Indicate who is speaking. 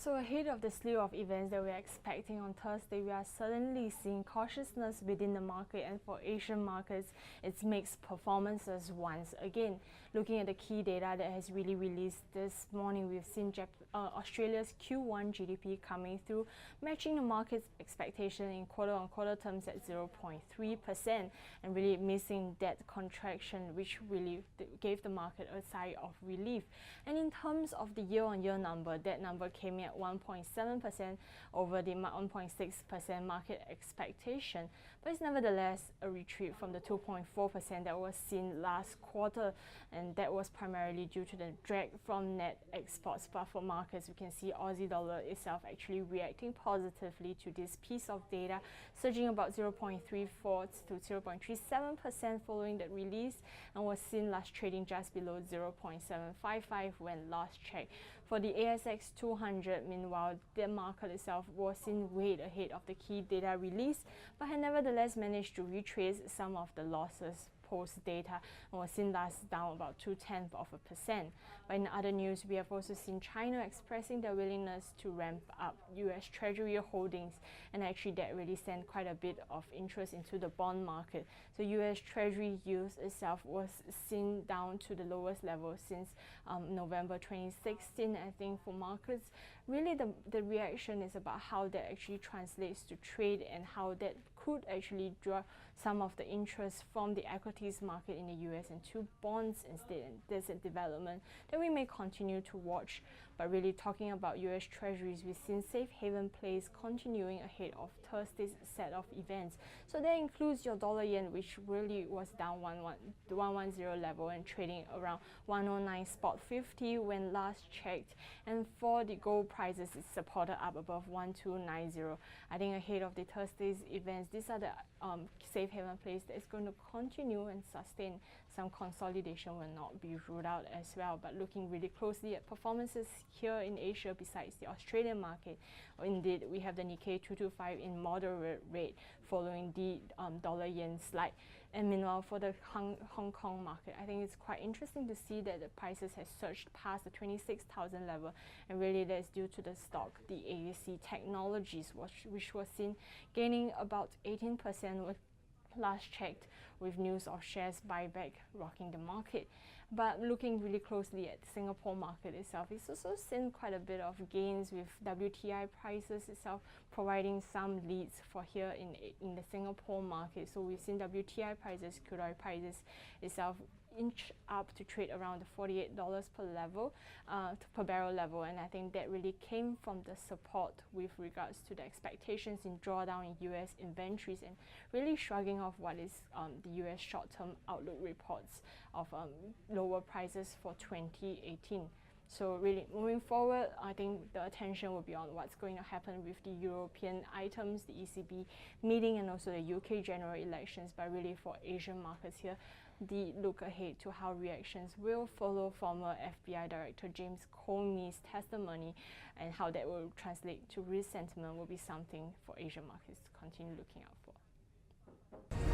Speaker 1: So ahead of the slew of events that we're expecting on Thursday, we are suddenly seeing cautiousness within the market, and for Asian markets, it's mixed performances once again. Looking at the key data that has really released this morning, we've seen Australia's Q1 GDP coming through, matching the market's expectation in quarter-on-quarter terms at 0.3%, and really missing that contraction, which really gave the market a sigh of relief. And in terms of the year-on-year number, that number came in at 1.7% over the 1.6% market expectation, but it's nevertheless a retreat from the 2.4% that was seen last quarter, and that was primarily due to the drag from net exports. But for markets, we can see Aussie dollar itself actually reacting positively to this piece of data, surging about 0.34 to 0.37% following that release, and was seen last trading just below 0.755 when last checked. For the ASX 200, meanwhile, the market itself was seen way ahead of the key data release, but had nevertheless managed to retrace some of the losses post-data, and was seen last down about 0.2%. But in other news, we have also seen China expressing their willingness to ramp up US Treasury holdings, and actually that really sent quite a bit of interest into the bond market. So US Treasury yields itself was seen down to the lowest level since November 2016. I think for markets, really the reaction is about how that actually translates to trade, and how that could actually draw some of the interest from the equities market in the US into bonds instead. And there's a development that we may continue to watch. But really talking about US Treasuries, we've seen safe haven plays continuing ahead of Thursday's set of events. So that includes your dollar yen, which really was down the 110 level and trading around 109 spot 50 when last checked. And for the gold prices, it's supported up above 1290. I think ahead of the Thursday's events, these are the safe haven plays that is going to continue and sustain. Some consolidation will not be ruled out as well. But looking really closely at performances here in Asia besides the Australian market, indeed we have the Nikkei 225 in moderate rate following the dollar yen slide. And meanwhile, for the Hong Kong market, I think it's quite interesting to see that the prices have surged past the 26,000 level, and really that's due to the stock, the AAC Technologies, which was seen gaining about 18% with last checked, with news of shares buyback rocking the market. But looking really closely at the Singapore market itself, it's also seen quite a bit of gains, with WTI prices itself providing some leads for here in the Singapore market. So we've seen WTI prices, crude oil prices itself inch up to trade around the $48 per barrel level, and I think that really came from the support with regards to the expectations in drawdown in US inventories, and really shrugging off what is the US short-term outlook reports of lower prices for 2018. So really moving forward, I think the attention will be on what's going to happen with the European items, the ECB meeting, and also the UK general elections. But really for Asian markets here, the look ahead to how reactions will follow former FBI Director James Comey's testimony, and how that will translate to risk sentiment will be something for Asian markets to continue looking out for.